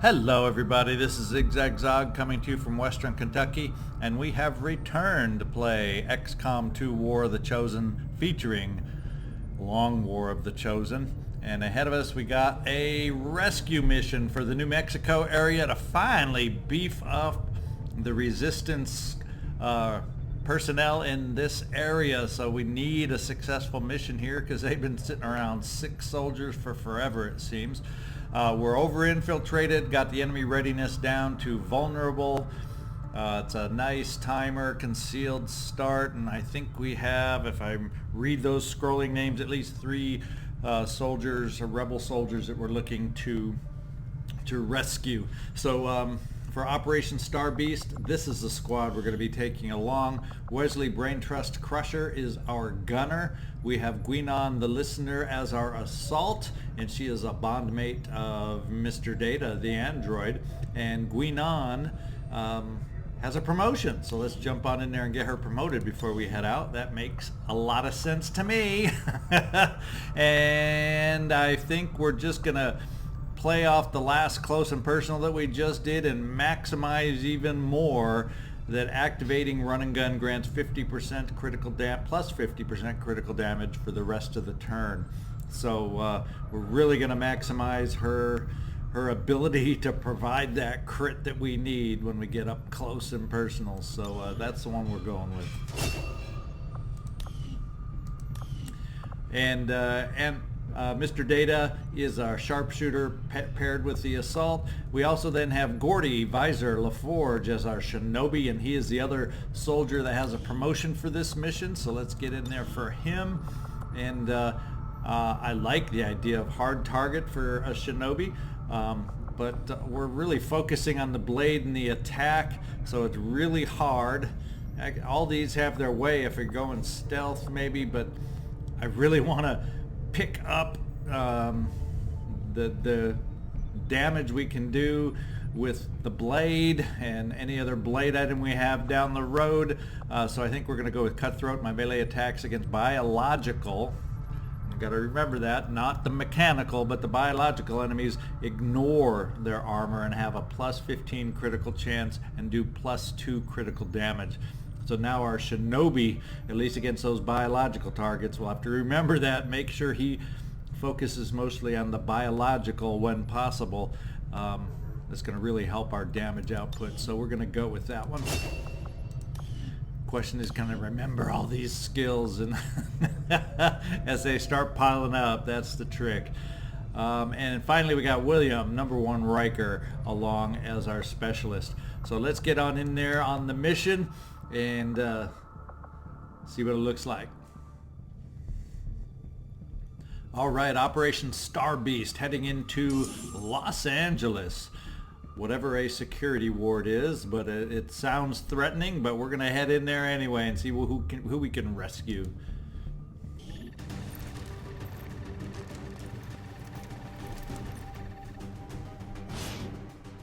Hello everybody, this is Zigzag Zog coming to you from Western Kentucky, and we have returned to play XCom 2 War of the Chosen featuring Long War of the Chosen. And ahead of us we got a rescue mission for the New Mexico area to finally beef up the resistance personnel in this area. So we need a successful mission here because they've been sitting around 6 soldiers for forever, it seems. We're over infiltrated, got the enemy readiness down to vulnerable. It's a nice timer, concealed start, and I think we have, if I read those scrolling names, at least 3 soldiers, or rebel soldiers that we're looking to rescue. So for Operation Star Beast, this is the squad we're going to be taking along. Wesley Brain Trust Crusher is our gunner. We have Guinan the Listener as our assault, and she is a bondmate of Mr. Data, the android. And Guinan has a promotion, so let's jump on in there and get her promoted before we head out. That makes a lot of sense to me. And I think we're just going to play off the last close and personal that we just did and maximize even more that activating run and gun grants 50% critical plus 50% critical damage for the rest of the turn. So we're really going to maximize her ability to provide that crit that we need when we get up close and personal. So that's the one we're going with. And Mr. Data is our sharpshooter paired with the assault. We also then have Geordi, VISOR, LaForge as our shinobi, and he is the other soldier that has a promotion for this mission. So let's get in there for him. And I like the idea of hard target for a shinobi, but we're really focusing on the blade and the attack, so it's really hard. All these have their way if you're going stealth maybe, but I really want to pick up the damage we can do with the blade and any other blade item we have down the road. So I think we're going to go with Cutthroat. My melee attacks against biological. You got to remember that, not the mechanical, but the biological enemies ignore their armor and have a plus 15 critical chance and do plus 2 critical damage. So now our shinobi, at least against those biological targets, we'll have to remember that, make sure he focuses mostly on the biological when possible. That's going to really help our damage output, so we're going to go with that one. Question is, can I remember all these skills and as they start piling up? That's the trick. And finally we got William, #1 Riker, along as our specialist. So let's get on in there on the mission and see what it looks like. All right, Operation Star Beast heading into Los Angeles. Whatever a security ward is, but it sounds threatening, but we're gonna head in there anyway and see who we can rescue.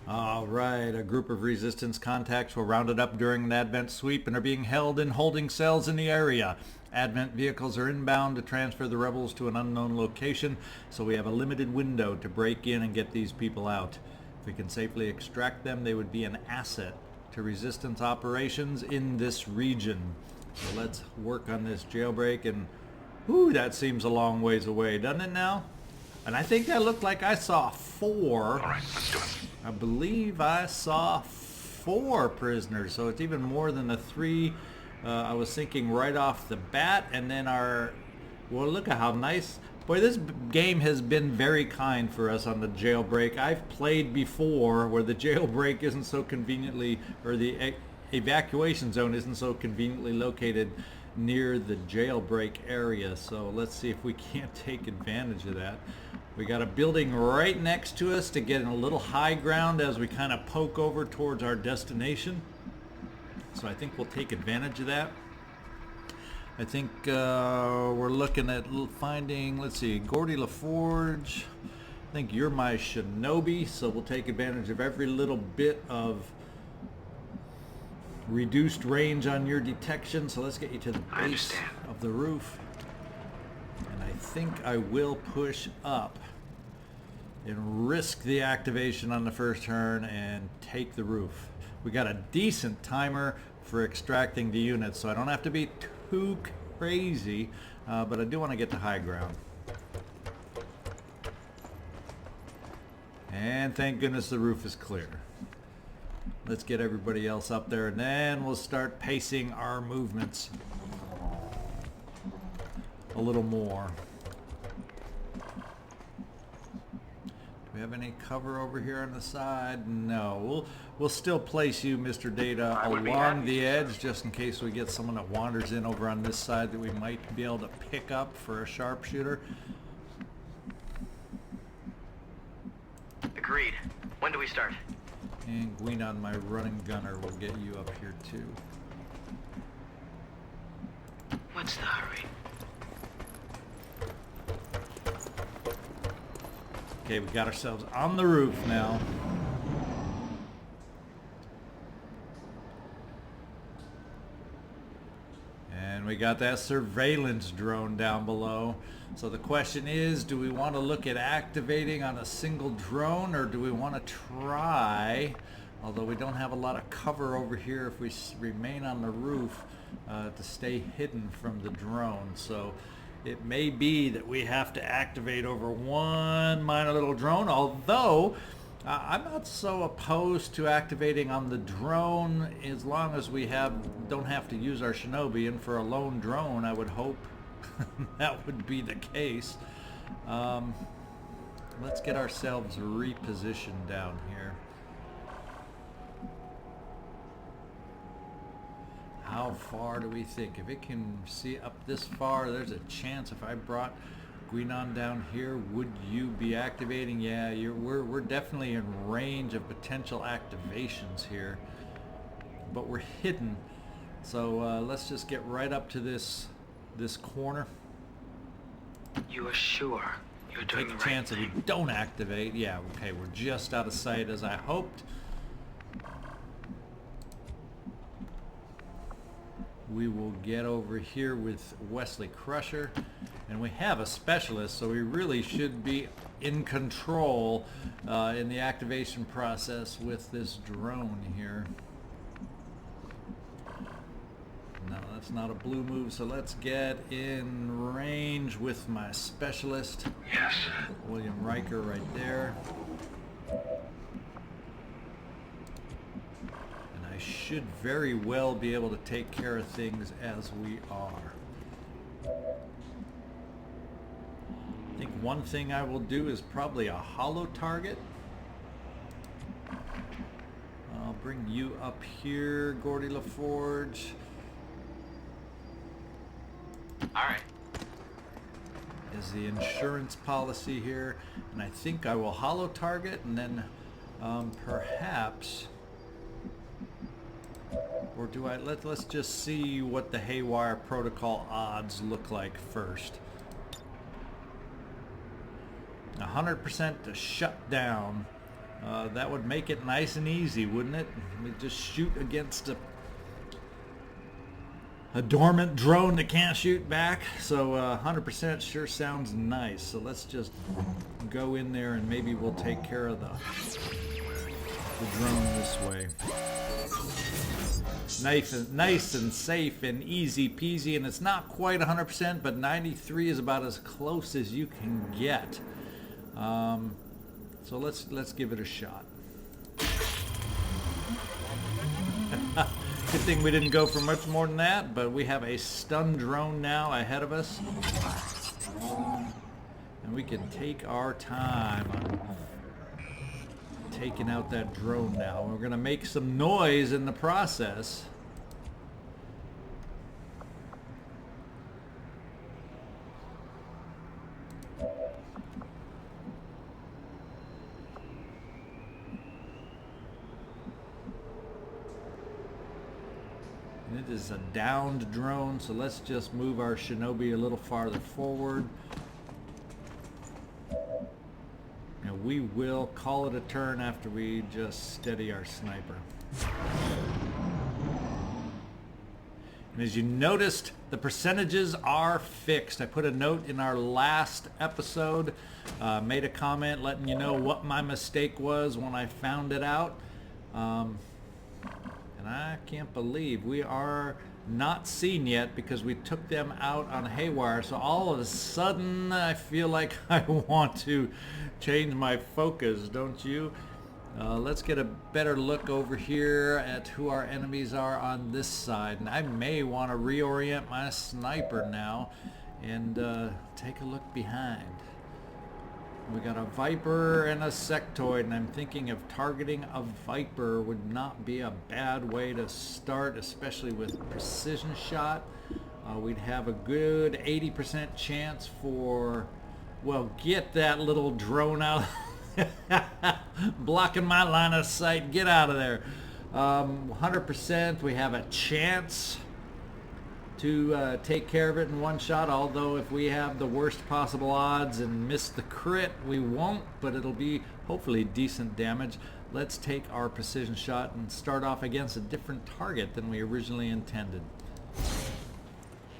All right, a group of resistance contacts were rounded up during an Advent sweep and are being held in holding cells in the area. Advent vehicles are inbound to transfer the rebels to an unknown location, so we have a limited window to break in and get these people out. If we can safely extract them, they would be an asset to resistance operations in this region. So let's work on this jailbreak, and whoo, that seems a long ways away, doesn't it now? And I think that looked like I saw 4. All right, let's do it. I believe I saw 4 prisoners, so it's even more than the 3 I was thinking right off the bat. And then well, look at how nice. Boy, this game has been very kind for us on the jailbreak. I've played before where the jailbreak isn't so conveniently, or the evacuation zone isn't so conveniently located near the jailbreak area. So let's see if we can't take advantage of that. We got a building right next to us to get in a little high ground as we kind of poke over towards our destination. So I think we'll take advantage of that. I think we're looking at finding, let's see, Geordi, LaForge. I think you're my shinobi, so we'll take advantage of every little bit of reduced range on your detection. So let's get you to the base of the roof. And I think I will push up and risk the activation on the first turn and take the roof. We got a decent timer for extracting the units, so I don't have to be too crazy, but I do want to get to high ground. And thank goodness the roof is clear. Let's get everybody else up there, and then we'll start pacing our movements a little more. Do we have any cover over here on the side? No. We'll still place you, Mr. Data, along the edge, just in case we get someone that wanders in over on this side that we might be able to pick up for a sharpshooter. Agreed. When do we start? And Guinan, my running gunner, will get you up here too. What's the hurry? Okay, we got ourselves on the roof now. And we got that surveillance drone down below. So the question is, do we want to look at activating on a single drone, or do we want to try, although we don't have a lot of cover over here if we remain on the roof, to stay hidden from the drone. So it may be that we have to activate over one minor little drone, although I'm not so opposed to activating on the drone as long as we don't have to use our Shinobi. And for a lone drone, I would hope that would be the case. Let's get ourselves repositioned down here. How far do we think? If it can see up this far, there's a chance if I brought Guinan down here, would you be activating? Yeah, we're definitely in range of potential activations here, but we're hidden. So let's just get right up to this corner. You are sure you're doing the right Take a chance that thing? we don't activate. Yeah, okay, we're just out of sight as I hoped. We will get over here with Wesley Crusher, and we have a specialist, so we really should be in control in the activation process with this drone here. No, that's not a blue move, so let's get in range with my specialist. Yes. William Riker right there. Should very well be able to take care of things as we are. I think one thing I will do is probably a hollow target. I'll bring you up here, Geordi LaForge. Alright. Is the insurance policy here, and I think I will hollow target, and then perhaps, or do I let's just see what the haywire protocol odds look like first. 100% to shut down. That would make it nice and easy, wouldn't it? We just shoot against a dormant drone that can't shoot back. So 100% sure sounds nice. So let's just go in there and maybe we'll take care of the drone this way. Nice and safe and easy peasy, and it's not quite 100%, but 93 is about as close as you can get. So let's give it a shot. Good thing we didn't go for much more than that, but we have a stun drone now ahead of us, and we can take our time on taking out that drone now. We're gonna make some noise in the process. And it is a downed drone, so let's just move our Shinobi a little farther forward. And we will call it a turn after we just steady our sniper. And as you noticed, the percentages are fixed. I put a note in our last episode Made a comment letting you know what my mistake was when I found it out. And I can't believe we are not seen yet because we took them out on Haywire. So all of a sudden I feel like I want to change my focus, don't you? Let's get a better look over here at who our enemies are on this side. And I may want to reorient my sniper now and take a look behind. We got a Viper and a Sectoid, and I'm thinking of targeting a Viper would not be a bad way to start, especially with precision shot. We'd have a good 80% chance for, well, get that little drone out. Blocking my line of sight. Get out of there. 100% we have a chance to take care of it in one shot, although if we have the worst possible odds and miss the crit, we won't, but it'll be hopefully decent damage. Let's take our precision shot and start off against a different target than we originally intended.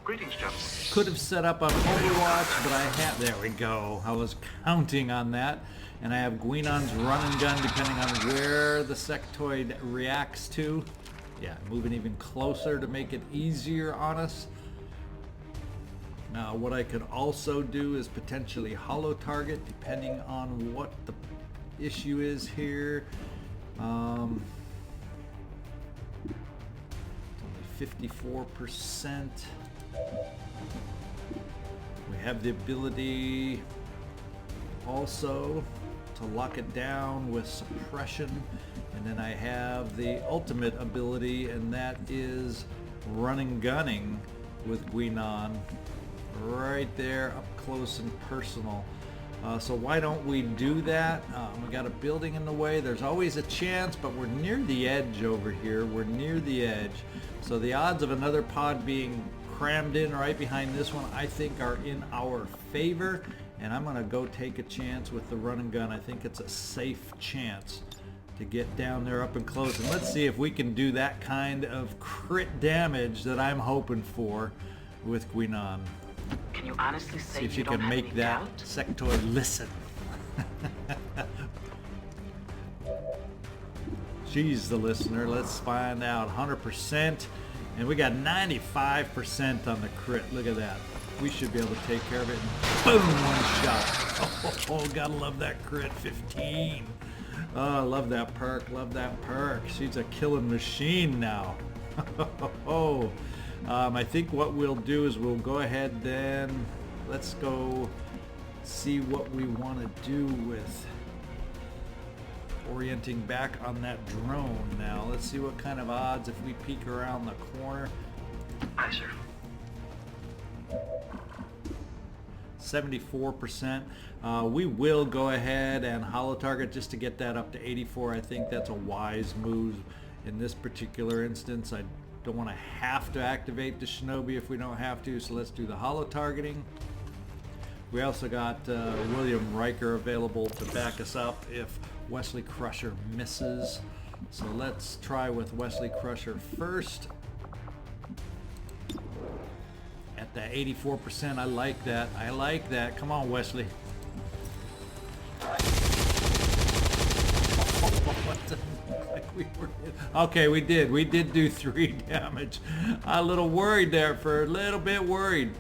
Greetings, gentlemen. Could have set up on Overwatch, but I had, there we go. I was counting on that. And I have Guinan's run and gun depending on where the sectoid reacts to. Yeah, moving even closer to make it easier on us. Now what I could also do is potentially holo target depending on what the issue is here. It's only 54%. We have the ability also to lock it down with suppression, and then I have the ultimate ability, and that is running gunning with Guinan right there up close and personal. So why don't we do that? We got a building in the way. There's always a chance, but we're near the edge over here. We're near the edge, so the odds of another pod being crammed in right behind this one I think are in our favor. And I'm going to go take a chance with the run and gun. I think it's a safe chance to get down there up and close. And let's see if we can do that kind of crit damage that I'm hoping for with Guinan. Can you honestly say See if you you don't can have make any that doubt? sectoid listen. She's the listener. Let's find out. 100%. And we got 95% on the crit. Look at that. We should be able to take care of it. Boom, one shot. Oh, gotta love that crit. 15. Oh, I love that perk. Love that perk. She's a killing machine now. I think what we'll do is we'll go ahead then. Let's go see what we want to do with orienting back on that drone now. Let's see what kind of odds if we peek around the corner. Aye, sir. 74%. We will go ahead and holo target just to get that up to 84. I think that's a wise move in this particular instance. I don't want to have to activate the Shinobi if we don't have to, so let's do the holo targeting. We also got William Riker available to back us up if Wesley Crusher misses. So let's try with Wesley Crusher first. At the 84%, I like that. I like that. Come on, Wesley. Okay, we did do 3 damage. A little worried there, for a little bit worried.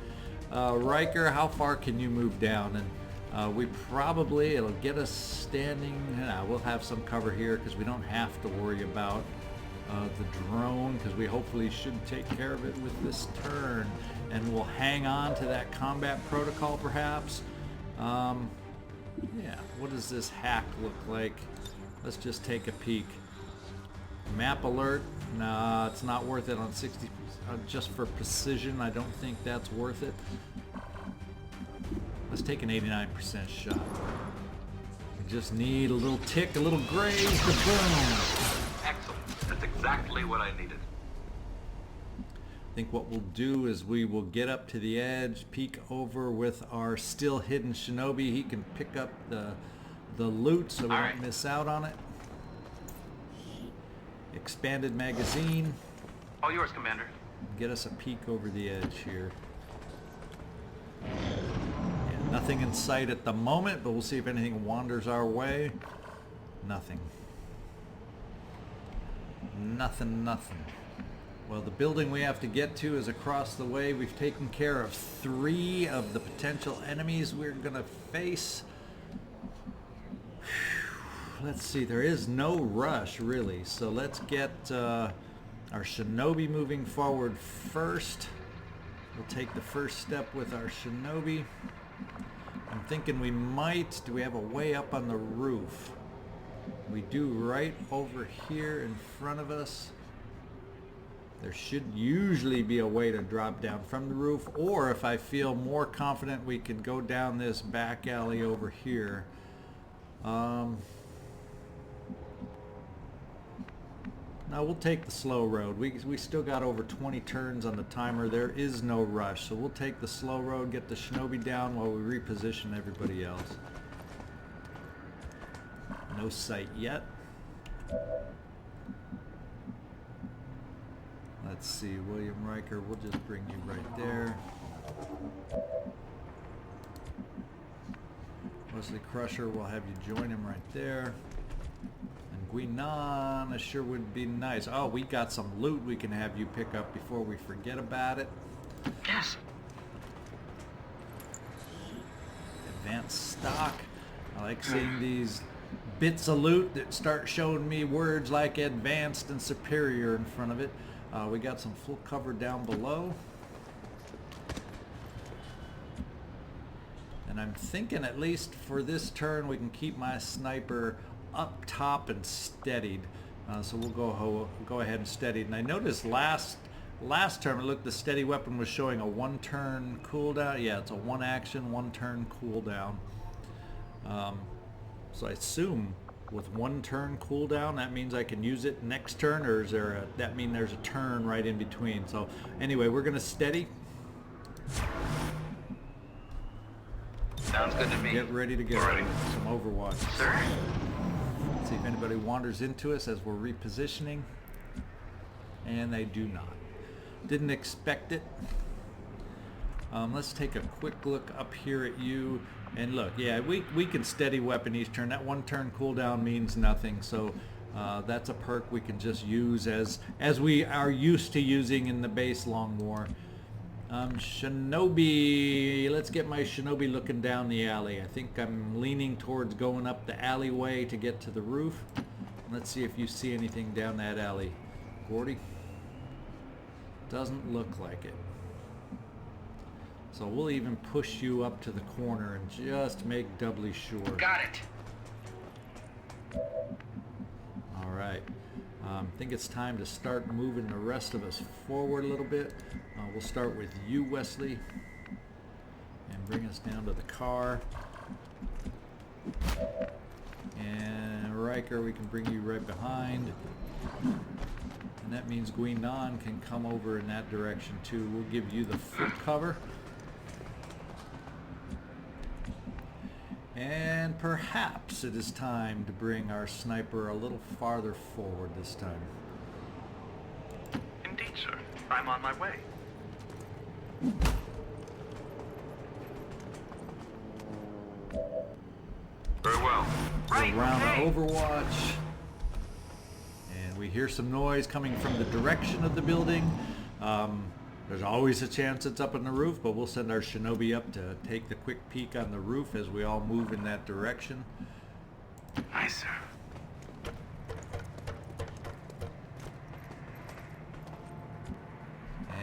Riker, how far can you move down? And we probably, it'll get us standing. We'll have some cover here because we don't have to worry about the drone, because we hopefully should take care of it with this turn. And we'll hang on to that combat protocol perhaps. Yeah, what does this hack look like? Let's just take a peek. Map alert, nah, it's not worth it on 60, just for precision. I don't think that's worth it. Let's take an 89% shot. We just need a little tick, a little graze to boom. Excellent, that's exactly what I needed. I think what we'll do is we will get up to the edge, peek over with our still hidden Shinobi. He can pick up the loot so we don't miss out on it. Expanded magazine. All yours, Commander. Get us a peek over the edge here. Yeah, Nothing in sight at the moment, but we'll see if anything wanders our way. Nothing. Nothing. Well, the building we have to get to is across the way. We've taken care of 3 of the potential enemies we're going to face. Let's see, there is no rush really, so let's get our shinobi moving forward first. We'll take the first step with our shinobi. I'm thinking we might, do we have a way up on the roof? We do right over here in front of us. There should usually be a way to drop down from the roof, or if I feel more confident we can go down this back alley over here. No, we'll take the slow road. We still got over 20 turns on the timer. There is no rush, so we'll take the slow road, get the shinobi down while we reposition everybody else. No sight yet. Let's see, William Riker, we'll just bring you right there. Wesley Crusher, we'll have you join him right there. Guinan, sure would be nice. Oh, we got some loot we can have you pick up before we forget about it. Yes. Advanced stock. I like seeing these bits of loot that start showing me words like advanced and superior in front of it. We got some full cover down below. And I'm thinking at least for this turn we can keep my sniper up top and steadied, so we'll go ahead and steady. And I noticed last turn it looked the steady weapon was showing a 1-turn cooldown. Yeah, it's a 1-action 1-turn cooldown. So I assume with 1-turn cooldown that means I can use it next turn, or is there that mean there's a turn right in between? So anyway, we're gonna steady. Sounds good to me. Get ready to go. Alrighty. Some Overwatch. Sir. See if anybody wanders into us as we're repositioning, and they do not. Didn't expect it. Let's take a quick look up here at you, and look, yeah, we can steady weapon each turn. That 1-turn cooldown means nothing, so that's a perk we can just use as we are used to using in the base Long War. Shinobi, let's get my shinobi looking down the alley. I think I'm leaning towards going up the alleyway to get to the roof. Let's see if you see anything down that alley. Geordi? Doesn't look like it. So we'll even push you up to the corner and just make doubly sure. Got it. All right. I think it's time to start moving the rest of us forward a little bit. We'll start with you, Wesley, and bring us down to the car. And Riker, we can bring you right behind. And that means Guinan can come over in that direction too. We'll give you the full cover. And perhaps it is time to bring our sniper a little farther forward this time. Indeed, sir. I'm on my way. Very well. Right, Around okay. Overwatch. And we hear some noise coming from the direction of the building. There's always a chance it's up on the roof, but we'll send our shinobi up to take the quick peek on the roof as we all move in that direction. Aye, sir.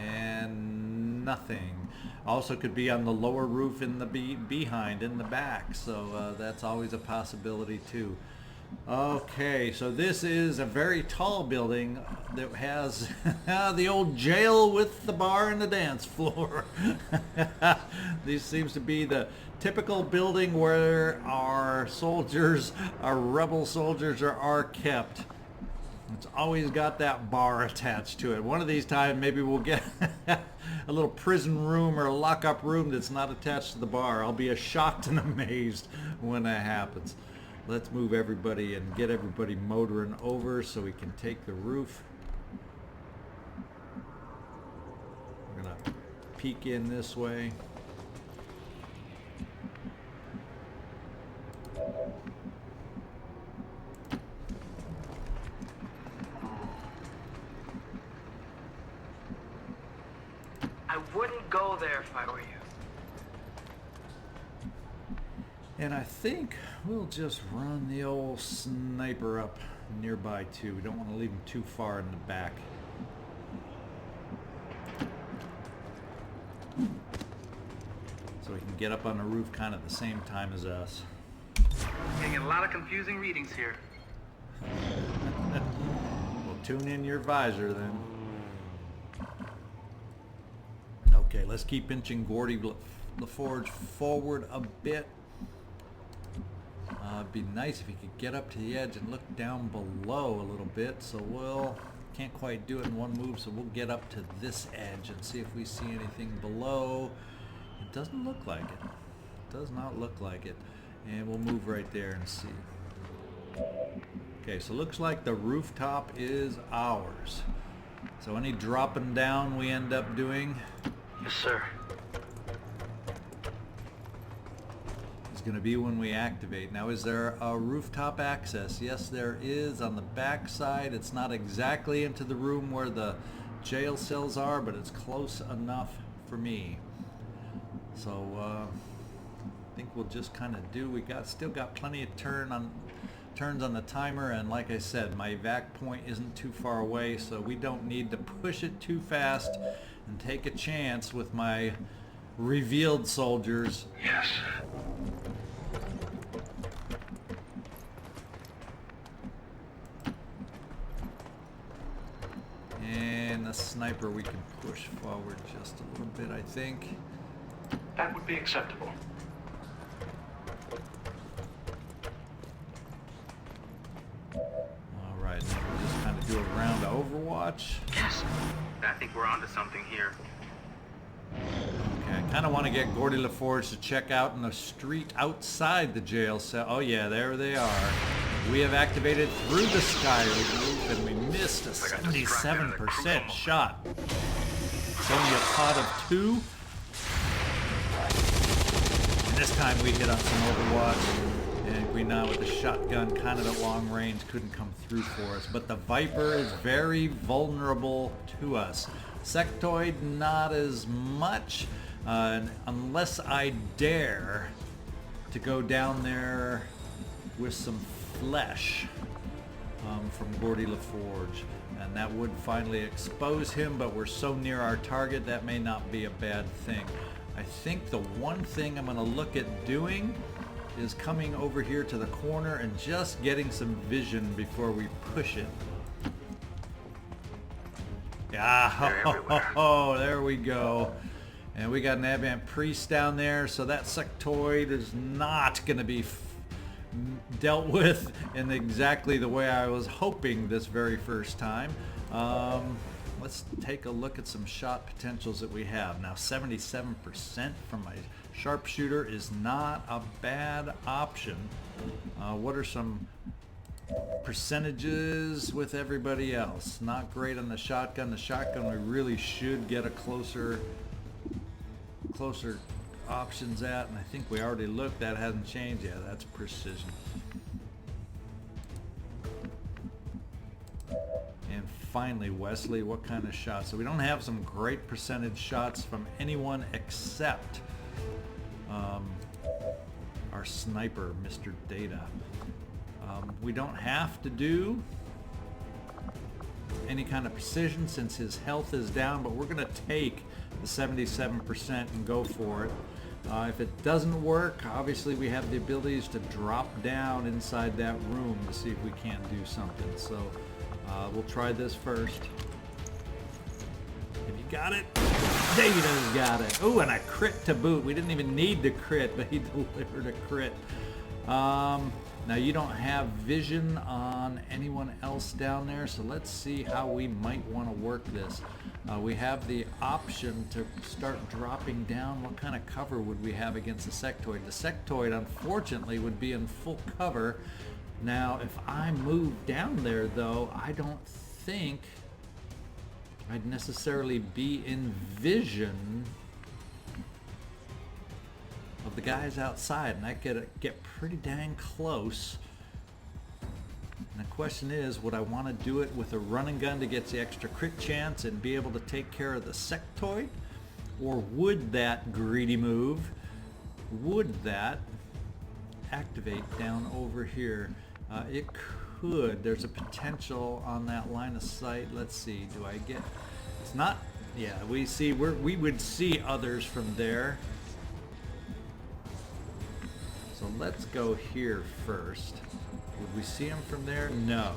And nothing. Also could be on the lower roof in the behind, in the back, so that's always a possibility too. Okay, so this is a very tall building that has the old jail with the bar and the dance floor. This seems to be the typical building where our soldiers, our rebel soldiers are kept. It's always got that bar attached to it. One of these times maybe we'll get a little prison room or a lockup room that's not attached to the bar. I'll be shocked and amazed when that happens. Let's move everybody and get everybody motoring over so we can take the roof. We're gonna peek in this way. wouldn't go there if I were you. And I think we'll just run the old sniper up nearby too. We don't want to leave him too far in the back. So he can get up on the roof kind of at the same time as us. Getting a lot of confusing readings here. Well, tune in your visor then. Okay, let's keep inching Geordi LaForge forward a bit. It'd be nice if he could get up to the edge and look down below a little bit. So we'll can't quite do it in one move, so we'll get up to this edge and see if we see anything below. It doesn't look like it. It does not look like it. And we'll move right there and see. Okay, so looks like the rooftop is ours. So any dropping down we end up doing Yes, sir. is going to be when we activate. Now, is there a rooftop access? Yes, there is on the back side. It's not exactly into the room where the jail cells are, but it's close enough for me. So I think we'll just kind of do. We still got plenty of turns on the timer, and like I said, my evac point isn't too far away, so we don't need to push it too fast and take a chance with my revealed soldiers. Yes. And the sniper we can push forward just a little bit, I think. That would be acceptable. Alright, now we'll just kind of do a round of Overwatch. Yes. I think we're onto something here. Okay, I kind of want to get Geordi LaForge to check out in the street outside the jail cell. Oh yeah, there they are. We have activated through the sky roof, and we missed a 77% shot. It's only a pot of 2. And this time we hit on some Overwatch, and Guinan with the shotgun kind of at long range couldn't come through for us. But the Viper is very vulnerable to us. Sectoid, not as much, unless I dare to go down there with some flesh from Geordi LaForge, and that would finally expose him, but we're so near our target that may not be a bad thing. I think the one thing I'm going to look at doing is coming over here to the corner and just getting some vision before we push it. Yeah, there we go. And we got an Advent Priest down there, so that sectoid is not going to be dealt with in exactly the way I was hoping this very first time. Let's take a look at some shot potentials that we have. Now 77% from my sharpshooter is not a bad option. What are some percentages with everybody else? Not great on the shotgun. The shotgun we really should get a closer options at, and I think we already looked. That hasn't changed yet. That's precision. And finally, Wesley, what kind of shots? So we don't have some great percentage shots from anyone except our sniper, Mr. Data. We don't have to do any kind of precision since his health is down, but we're going to take the 77% and go for it. If it doesn't work, obviously we have the abilities to drop down inside that room to see if we can't do something. So we'll try this first. Have you got it? Data's got it. Oh, and a crit to boot. We didn't even need the crit, but he delivered a crit. Now you don't have vision on anyone else down there, so let's see how we might want to work this. We have the option to start dropping down. What kind of cover would we have against the sectoid? The sectoid, unfortunately, would be in full cover. Now, if I move down there, though, I don't think I'd necessarily be in vision of the guys outside, and I could get pretty dang close. And the question is, would I want to do it with a running gun to get the extra crit chance and be able to take care of the sectoid? Or would that greedy move, would that activate down over here? It could. There's a potential on that line of sight. Let's see. Do I get... It's not... Yeah, we see... we would see others from there. So let's go here first. Would we see them from there? No.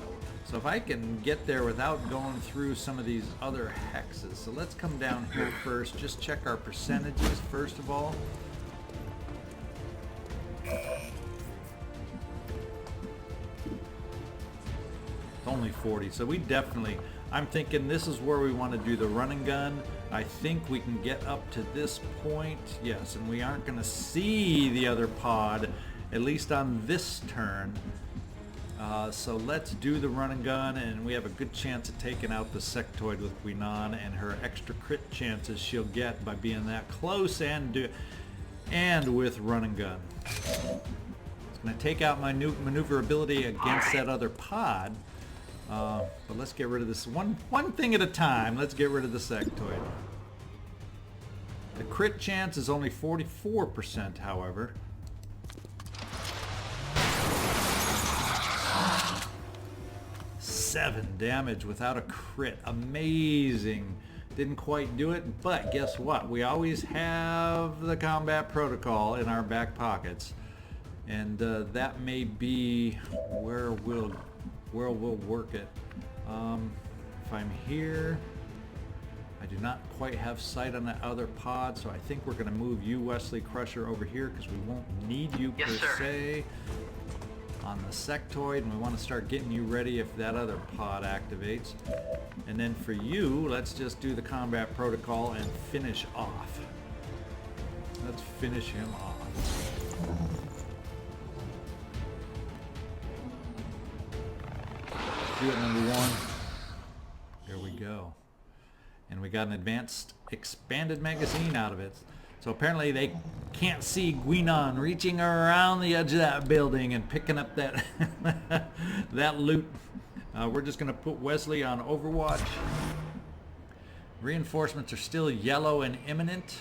So if I can get there without going through some of these other hexes. So let's come down here first. Just check our percentages first of all. Only 40, so we definitely, I'm thinking this is where we want to do the run and gun. I think we can get up to this point, yes, and we aren't going to see the other pod, at least on this turn. So let's do the run and gun, and we have a good chance of taking out the sectoid with Guinan and her extra crit chances she'll get by being that close and with run and gun. It's going to take out my new maneuverability against that other pod. But let's get rid of this one thing at a time. Let's get rid of the sectoid. The crit chance is only 44%, however. Seven damage without a crit. Amazing. Didn't quite do it, but guess what? We always have the combat protocol in our back pockets. And that may be where we'll work it. If I'm here, I do not quite have sight on that other pod, so I think we're going to move you, Wesley Crusher, over here because we won't need you per se on the sectoid, and we want to start getting you ready if that other pod activates. And then for you, let's just do the combat protocol and finish off. Let's finish him off. Do it, number one. There we go. And we got an advanced expanded magazine out of it. So apparently they can't see Guinan reaching around the edge of that building and picking up that that loot. We're just going to put Wesley on Overwatch. Reinforcements are still yellow and imminent.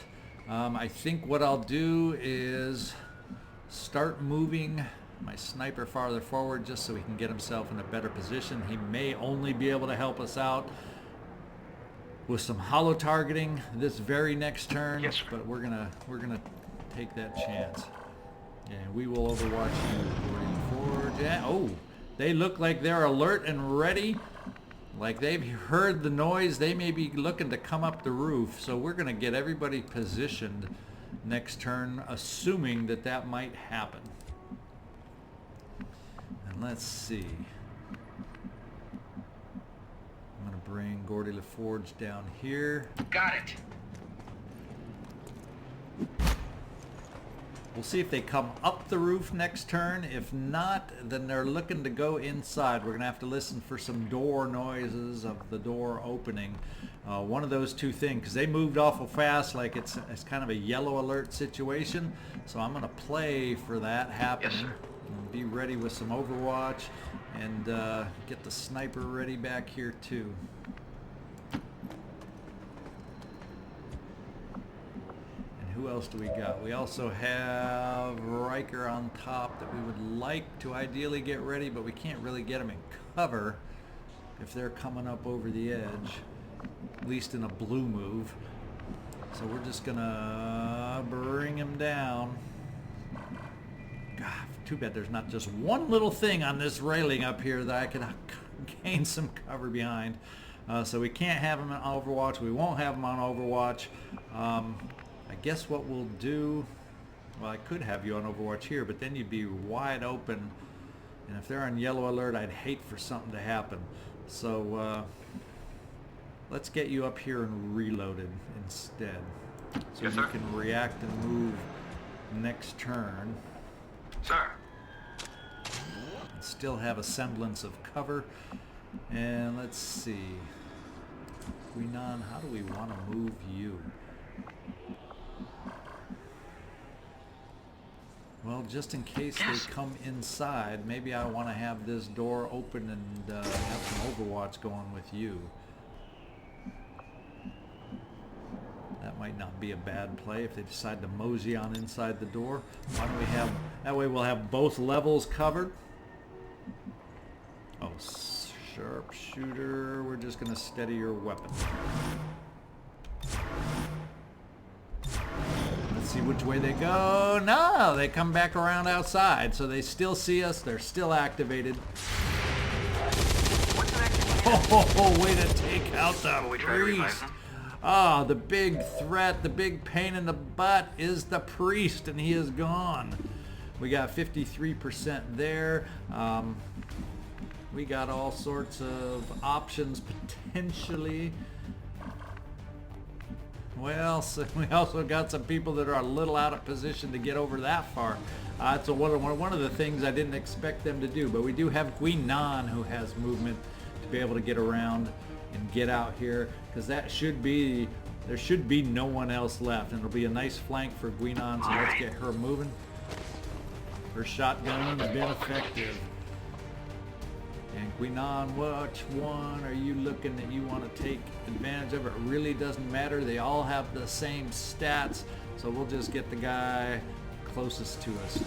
I think what I'll do is start moving my sniper farther forward just so he can get himself in a better position. He may only be able to help us out with some hollow targeting this very next turn, yes, but we're gonna take that chance. And we will overwatch you forward. Yeah, oh, they look like they're alert and ready. Like they've heard the noise. They may be looking to come up the roof. So we're gonna get everybody positioned next turn, assuming that that might happen. And let's see. I'm going to bring Geordi LaForge down here. Got it. We'll see if they come up the roof next turn. If not, then they're looking to go inside. We're going to have to listen for some door noises of the door opening. One of those two things, because they moved awful fast, like it's kind of a yellow alert situation. So I'm going to play for that happening. Yes, sir. And be ready with some Overwatch and get the sniper ready back here too. Who else do we got? We also have Riker on top that we would like to ideally get ready, but we can't really get him in cover if they're coming up over the edge, at least in a blue move. So we're just gonna bring him down. God, too bad there's not just one little thing on this railing up here that I can gain some cover behind. So we can't have him on Overwatch. We won't have him on Overwatch. I guess what we'll do, well, I could have you on Overwatch here, but then you'd be wide open, and if they're on yellow alert, I'd hate for something to happen. So let's get you up here and reloaded instead, so Yes, you sir. can react and move next turn. Sir. And still have a semblance of cover. And let's see, Guinan, how do we want to move you? Well, just in case Yes. they come inside, maybe I want to have this door open and have some Overwatch going with you. That might not be a bad play if they decide to mosey on inside the door. Why don't we have, that way we'll have both levels covered. Oh, sharpshooter, we're just going to steady your weapon. Let's see which way they go. No, they come back around outside, so they still see us. They're still activated. Oh, way to take out the priest. Ah, the big threat, the big pain in the butt is the priest, and he is gone. We got 53% there. We got all sorts of options potentially. Well, so we also got some people that are a little out of position to get over that far. It's one of the things I didn't expect them to do, but we do have Guinan who has movement to be able to get around and get out here, because there should be no one else left, and it'll be a nice flank for Guinan, so let's get her moving. Her shotgun has been effective. And Guinan, which one are you looking that you want to take advantage of? It really doesn't matter. They all have the same stats, so we'll just get the guy closest to us.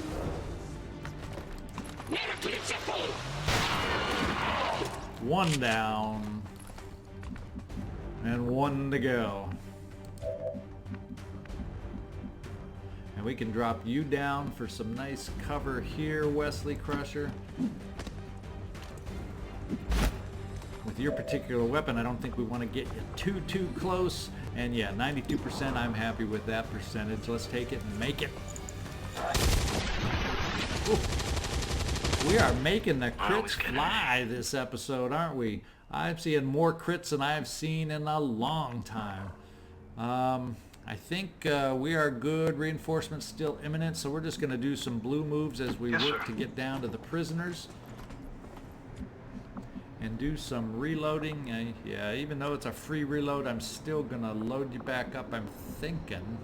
One down. And one to go. And we can drop you down for some nice cover here, Wesley Crusher. With your particular weapon, I don't think we want to get you too close. And yeah, 92%, I'm happy with that percentage. Let's take it and make it. Ooh. We are making the crits fly this episode, aren't we? I'm seeing more crits than I've seen in a long time. I think we are good. Reinforcements still imminent, so we're just going to do some blue moves as we work to get down to the prisoners. And do some reloading. Yeah, even though it's a free reload, I'm still gonna load you back up, I'm thinking.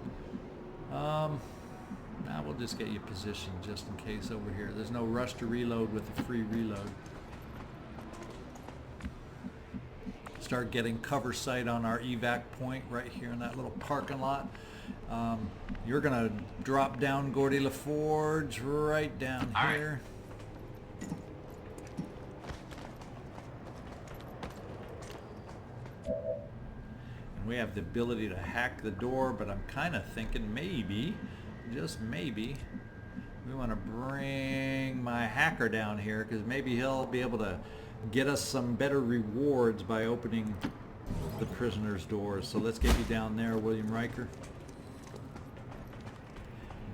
Now we'll just get you positioned just in case over here. There's no rush to reload with a free reload. Start getting cover sight on our evac point right here in that little parking lot. You're gonna drop down Geordi LaForge right down here. We have the ability to hack the door, but I'm kind of thinking maybe, just maybe, we want to bring my hacker down here, because maybe he'll be able to get us some better rewards by opening the prisoners' doors. So let's get you down there, William Riker.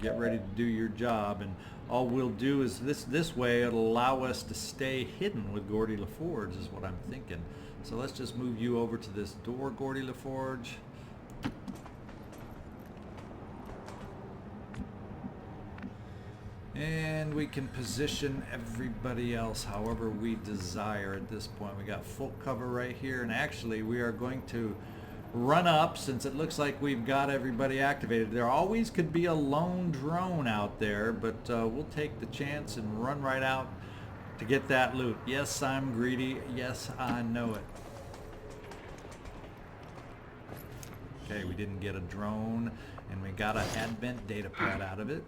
Get ready to do your job, and all we'll do is this way it'll allow us to stay hidden with Geordi LaForge is what I'm thinking. So let's just move you over to this door, Geordi LaForge. And we can position everybody else however we desire at this point. We got full cover right here, and actually we are going to run up since it looks like we've got everybody activated. There always could be a lone drone out there, but we'll take the chance and run right out to get that loot. Yes, I'm greedy. Yes, I know it. Okay, we didn't get a drone, and we got an Advent data pad out of it.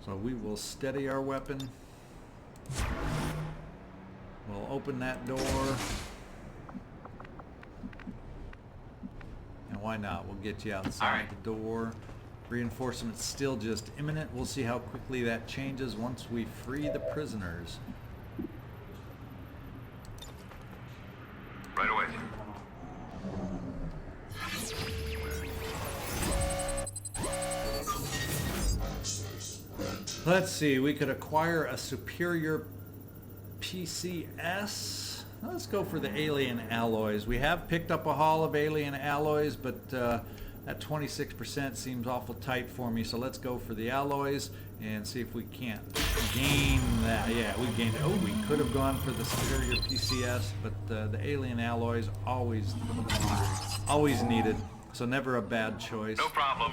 So we will steady our weapon. We'll open that door. And why not? We'll get you outside the door. Reinforcements still just imminent. We'll see how quickly that changes once we free the prisoners. Right away. Let's see, we could acquire a superior PCS. Let's go for the alien alloys. We have picked up a haul of alien alloys, but that 26% seems awful tight for me, so let's go for the alloys and see if we can't gain that. Yeah, we gained it. Oh, we could have gone for the superior PCS, but the alien alloys always needed, so never a bad choice. No problem.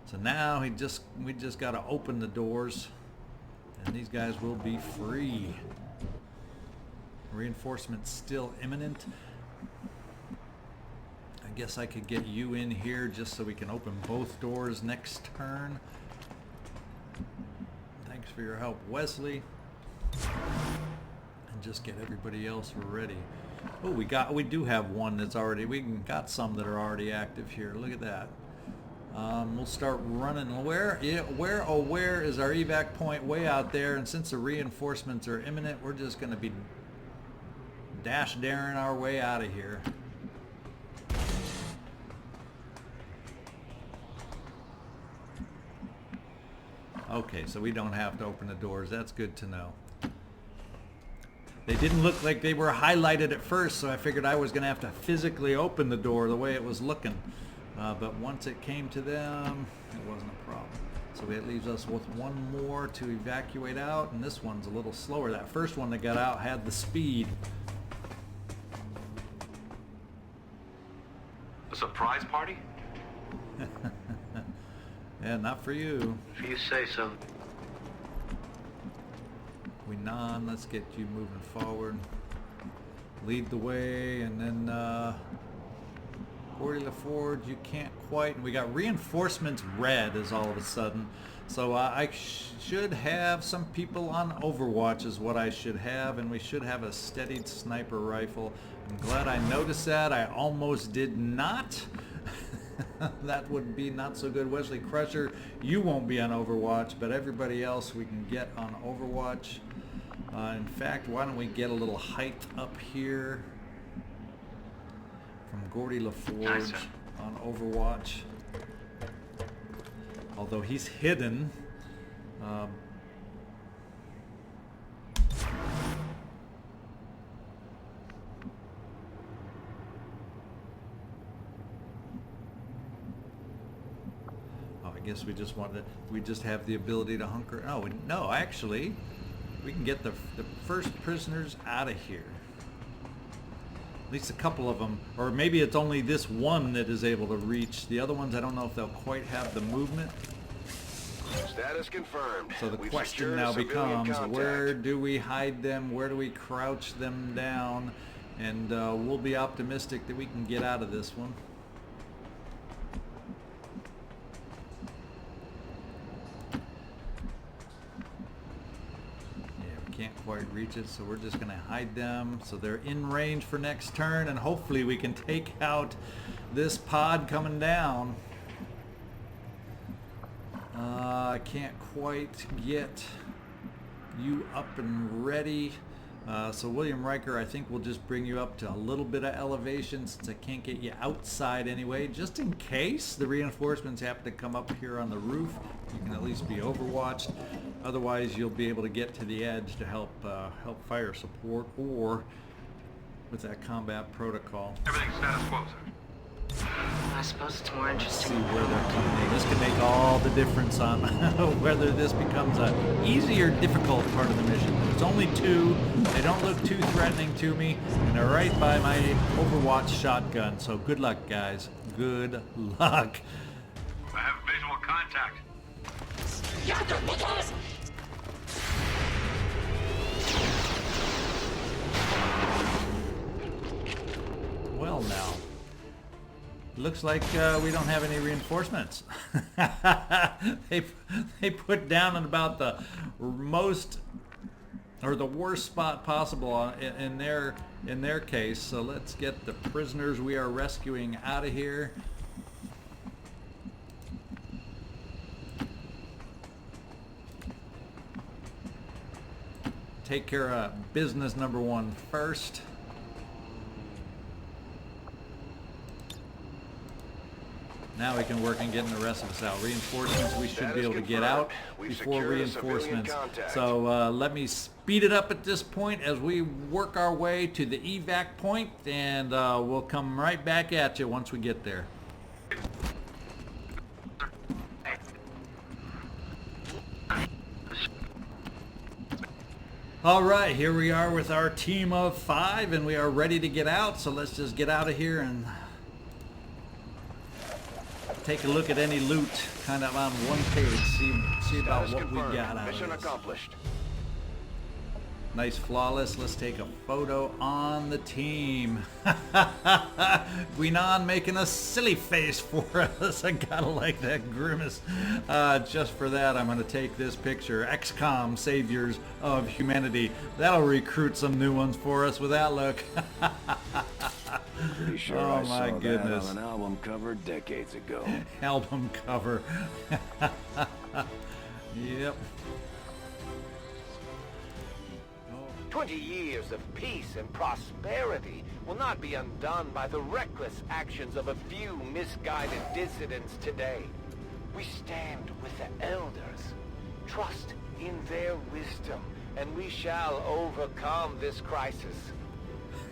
So now we just got to open the doors, and these guys will be free. Reinforcements still imminent. I guess I could get you in here just so we can open both doors next turn. Thanks for your help, Wesley. And just get everybody else ready. Oh, we do have one that's already, we got some that are already active here. Look at that. We'll start running. Where is our evac point? Way out there. And since the reinforcements are imminent, we're just going to be daring our way out of here. Okay, so we don't have to open the doors. That's good to know. They didn't look like they were highlighted at first, so I figured I was going to have to physically open the door the way it was looking. But once it came to them, it wasn't a problem. So it leaves us with one more to evacuate out, and this one's a little slower. That first one that got out had the speed. A surprise party? Yeah, not for you. If you say so. Guinan, let's get you moving forward. Lead the way, and then Geordi LaForge, you can't quite. And we got reinforcements red as all of a sudden. So I should have some people on Overwatch is what I should have, and we should have a steadied sniper rifle. I'm glad I noticed that. I almost did not. That would be not so good. Wesley Crusher, you won't be on Overwatch, but everybody else we can get on Overwatch. In fact, why don't we get a little height up here from Geordi LaForge on Overwatch. Although he's hidden. I guess we just have the ability to hunker. Oh, no, actually, we can get the first prisoners out of here. At least a couple of them, or maybe it's only this one that is able to reach. The other ones, I don't know if they'll quite have the movement. Status confirmed. So the We've question secured now civilian becomes, contact. where do we hide them? Where do we crouch them down? And we'll be optimistic that we can get out of this one. Can't quite reach it, so we're just going to hide them so they're in range for next turn, and hopefully we can take out this pod coming down. I can't quite get you up and ready, so William Riker, I think we'll just bring you up to a little bit of elevation since I can't get you outside anyway, just in case the reinforcements happen to come up here on the roof. You can at least be overwatched. Otherwise, you'll be able to get to the edge to help fire support, or with that combat protocol. Everything's status quo, sir. I suppose it's more See interesting. where they're coming in. This can make all the difference on whether this becomes a easy or difficult part of the mission. There's only two. They don't look too threatening to me, and they're right by my Overwatch shotgun. So good luck, guys. Good luck. I have visual contact. Well, now looks like we don't have any reinforcements. They put down in about the most or the worst spot possible in their case. So let's get the prisoners we are rescuing out of here. Take care of business number one first. Now we can work on getting the rest of us out. Reinforcements, we should be able to get out before reinforcements. So let me speed it up at this point as we work our way to the evac point, and we'll come right back at you once we get there. All right, here we are with our team of 5, and we are ready to get out. So let's just get out of here and take a look at any loot, kind of on one page, see about what we got out Mission of this. accomplished. Nice, flawless. Let's take a photo on the team. Guinan making a silly face for us. I gotta like that grimace. Just for that, I'm gonna take this picture. XCom, saviors of humanity. That'll recruit some new ones for us with that look. Pretty sure Oh I my saw goodness. that on an album cover decades ago. Album cover. Yep. 20 years of peace and prosperity will not be undone by the reckless actions of a few misguided dissidents today. We stand with the elders. Trust in their wisdom, and we shall overcome this crisis.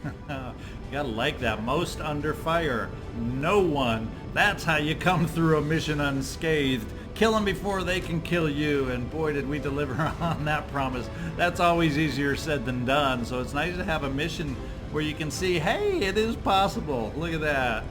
You gotta like that. Most under fire. No one. That's how you come through a mission unscathed. Kill them before they can kill you, and boy did we deliver on that promise. That's always easier said than done, so it's nice to have a mission where you can see, hey, it is possible. Look at that.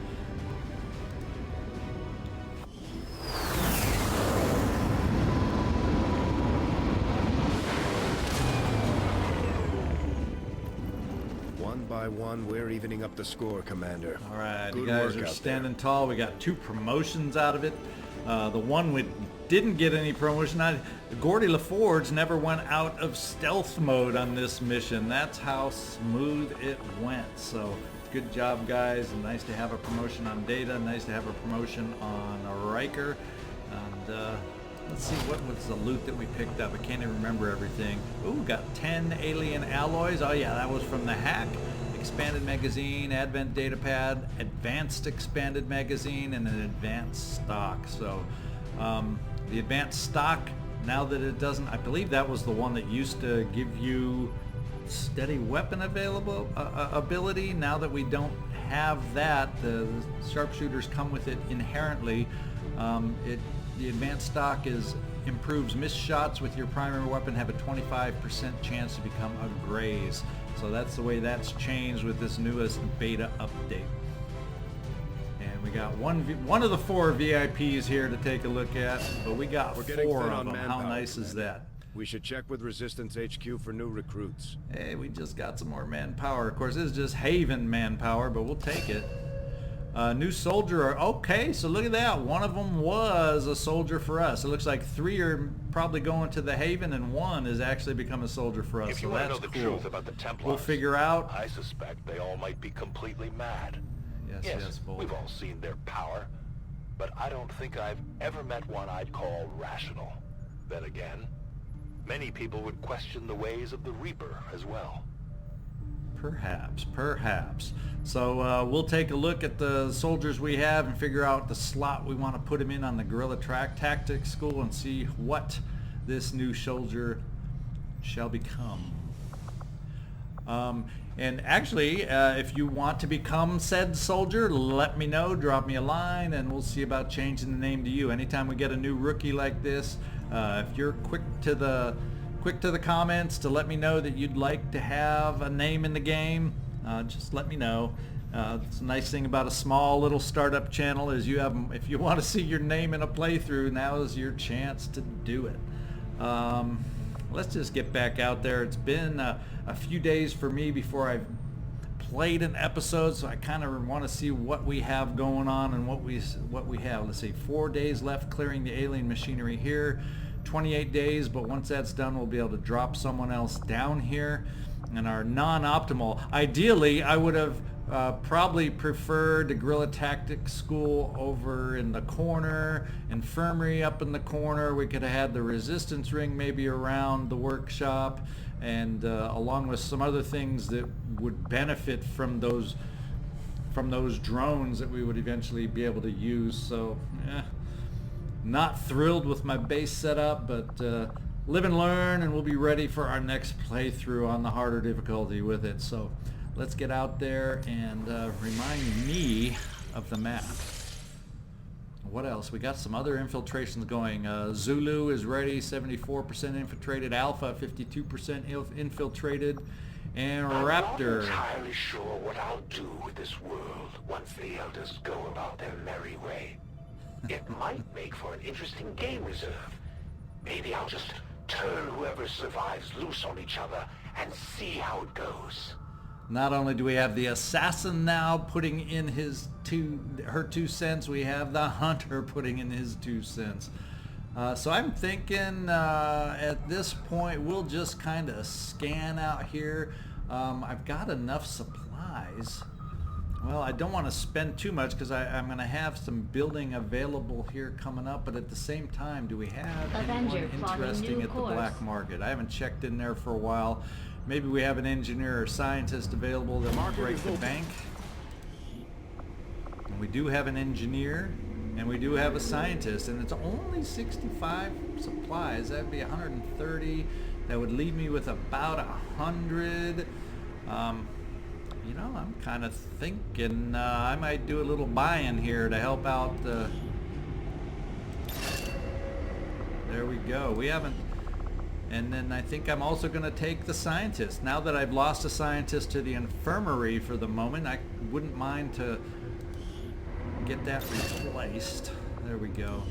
One by one, we're evening up the score, Commander. All right, Good you guys work are out standing tall. We got 2 promotions out of it. The one we didn't get any promotion on, Geordi LaForge never went out of stealth mode on this mission. That's how smooth it went. So good job, guys. And nice to have a promotion on Data. Nice to have a promotion on Riker. And let's see, what was the loot that we picked up? I can't even remember everything. Ooh, got 10 alien alloys. Oh yeah, that was from the hack. Expanded magazine, advent data pad, advanced expanded magazine, and an advanced stock. So the advanced stock, now that it doesn't, I believe that was the one that used to give you steady weapon ability. Now that we don't have that, the sharpshooters come with it inherently. The advanced stock improves missed shots with your primary weapon have a 25% chance to become a graze. So that's the way that's changed with this newest beta update. And we got one of the 4 VIPs here to take a look at, but we got We're getting 4 thin of on them. How manpower, nice is that? We should check with Resistance HQ for new recruits. Hey, we just got some more manpower. Of course, this is just Haven manpower, but we'll take it. New soldier. Okay, so look at that. One of them was a soldier for us. It looks like 3 are probably going to the Haven, and 1 has actually become a soldier for us. If you so want to that's know the cool. truth about the Templars, We'll figure out. I suspect they all might be completely mad. Yes, Volk. we've all seen their power, but I don't think I've ever met one I'd call rational. Then again, many people would question the ways of the Reaper as well. Perhaps. So we'll take a look at the soldiers we have and figure out the slot we want to put him in on the Guerrilla Tactics School and see what this new soldier shall become. And actually, if you want to become said soldier, let me know, drop me a line, and we'll see about changing the name to you. Anytime we get a new rookie like this, if you're quick to the comments to let me know that you'd like to have a name in the game, just let me know. It's a nice thing about a small little startup channel is you have, if you want to see your name in a playthrough, now is your chance to do it. Let's just get back out there. It's been a few days for me before I've played an episode, so I kind of want to see what we have going on and what we have. Let's see, 4 days left clearing the alien machinery here. 28 days, but once that's done, we'll be able to drop someone else down here. And our non-optimal, ideally, I would have probably preferred the Guerrilla Tactics School over in the corner, Infirmary up in the corner. We could have had the Resistance Ring maybe around the workshop, and along with some other things that would benefit from those drones that we would eventually be able to use. So, not thrilled with my base setup, but live and learn, and we'll be ready for our next playthrough on the harder difficulty with it. So let's get out there and remind me of the map. What else? We got some other infiltrations going. Zulu is ready, 74% infiltrated. Alpha, 52% infiltrated. And Raptor. I'm not entirely sure what I'll do with this world once the elders go about their merry way. It might make for an interesting game reserve. Maybe I'll just Turn whoever survives loose on each other and see how it goes. Not only do we have the assassin now putting in her 2 cents, we have the hunter putting in his 2 cents. So I'm thinking at this point we'll just kind of scan out here. I've got enough supplies. Well, I don't want to spend too much because I'm going to have some building available here coming up, but at the same time, do we have anyone interesting at the black market? I haven't checked in there for a while. Maybe we have an engineer or scientist available that will break the bank. And we do have an engineer, and we do have a scientist, and it's only 65 supplies. That'd be 130. That would leave me with about 100. You know, I'm kind of thinking I might do a little buy-in here to help out. There we go. We haven't. And then I think I'm also going to take the scientist. Now that I've lost a scientist to the infirmary for the moment, I wouldn't mind to get that replaced. There we go.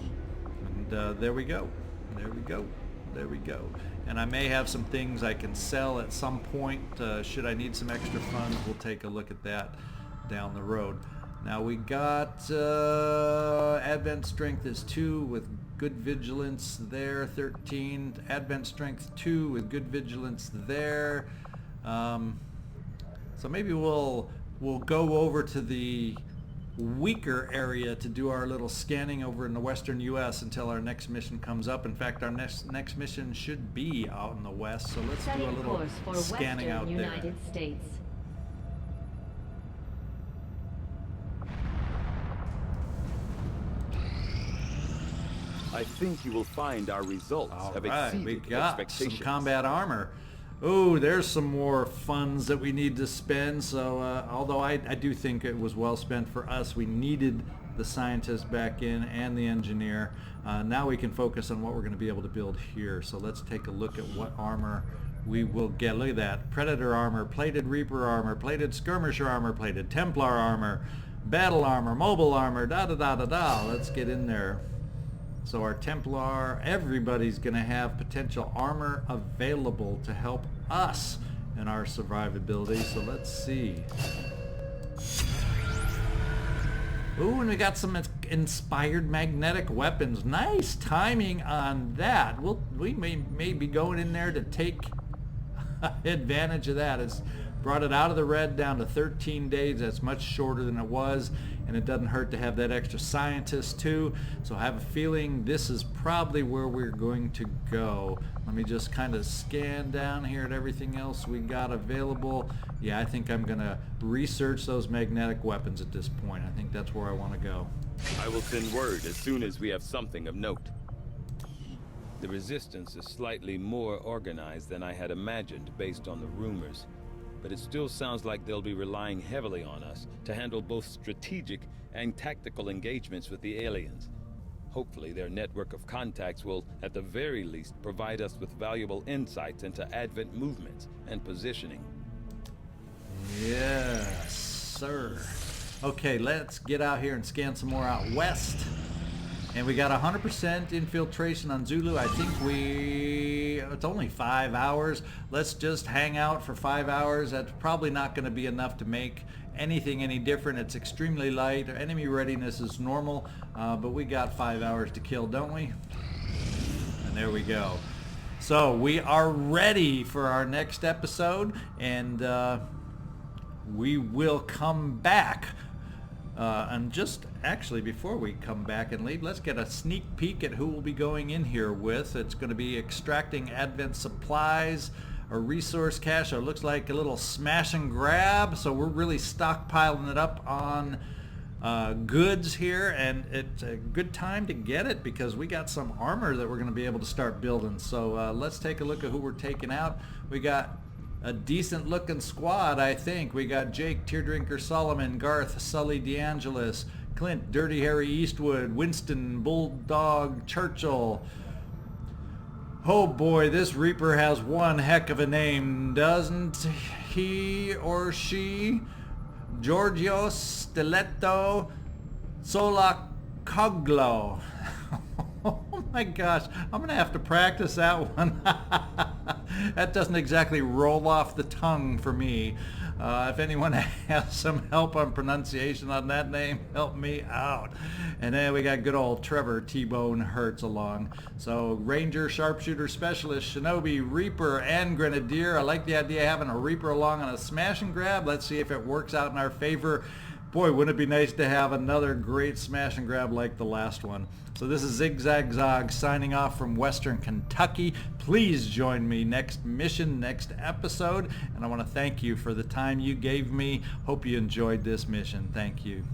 And there we go. There we go. There we go. And I may have some things I can sell at some point. Should I need some extra funds, we'll take a look at that down the road. Now we got Advent Strength is 2 with good vigilance there, 13. Advent Strength 2 with good vigilance there. So maybe we'll go over to the weaker area to do our little scanning over in the western U.S. until our next mission comes up. In fact, our next mission should be out in the west, so let's do a little scanning out there. United States. I think you will find our results have exceeded we got expectations. some combat armor. Oh, there's some more funds that we need to spend. So although I do think it was well spent for us, we needed the scientist back in and the engineer. Now we can focus on what we're going to be able to build here. So let's take a look at what armor we will get. Look at that. Predator armor, plated Reaper armor, plated Skirmisher armor, plated Templar armor, battle armor, mobile armor, da-da-da-da-da. Let's get in there. So our Templar, everybody's going to have potential armor available to help us in our survivability. So let's see. Ooh, and we got some inspired magnetic weapons. Nice timing on that. We may be going in there to take advantage of that. It's brought it out of the red down to 13 days. That's much shorter than it was. And it doesn't hurt to have that extra scientist too. So I have a feeling this is probably where we're going to go. Let me just kind of scan down here at everything else we got available. Yeah, I think I'm going to research those magnetic weapons at this point. I think that's where I want to go. I will send word as soon as we have something of note. The resistance is slightly more organized than I had imagined based on the rumors. But it still sounds like they'll be relying heavily on us to handle both strategic and tactical engagements with the aliens. Hopefully their network of contacts will, at the very least, provide us with valuable insights into Advent movements and positioning. Yes, sir. Okay, let's get out here and scan some more out west. And we got 100% infiltration on Zulu. I think it's only 5 hours. Let's just hang out for 5 hours. That's probably not going to be enough to make anything any different. It's extremely light. Enemy readiness is normal, but we got 5 hours to kill, don't we? And there we go. So we are ready for our next episode, and we will come back. And just actually before we come back and leave, let's get a sneak peek at who we'll be going in here with. It's going to be extracting Advent supplies, a resource cache. So it looks like a little smash and grab. So we're really stockpiling it up on goods here, and it's a good time to get it because we got some armor that we're going to be able to start building. So let's take a look at who we're taking out. We got a decent looking squad, I think. We got Jake, Teardrinker Solomon, Garth, Sully DeAngelis, Clint, Dirty Harry Eastwood, Winston, Bulldog Churchill. Oh boy, this Reaper has one heck of a name, doesn't he or she? Giorgio Stiletto Solacoglu. Oh My gosh, I'm going to have to practice that one. That doesn't exactly roll off the tongue for me. If anyone has some help on pronunciation on that name, help me out. And then we got good old Trevor T-Bone Hertz along. So Ranger, Sharpshooter, Specialist, Shinobi, Reaper, and Grenadier. I like the idea of having a Reaper along on a smash and grab. Let's see if it works out in our favor. Boy, wouldn't it be nice to have another great smash and grab like the last one. So this is Zigzag Zog signing off from Western Kentucky. Please join me next mission, next episode. And I want to thank you for the time you gave me. Hope you enjoyed this mission. Thank you.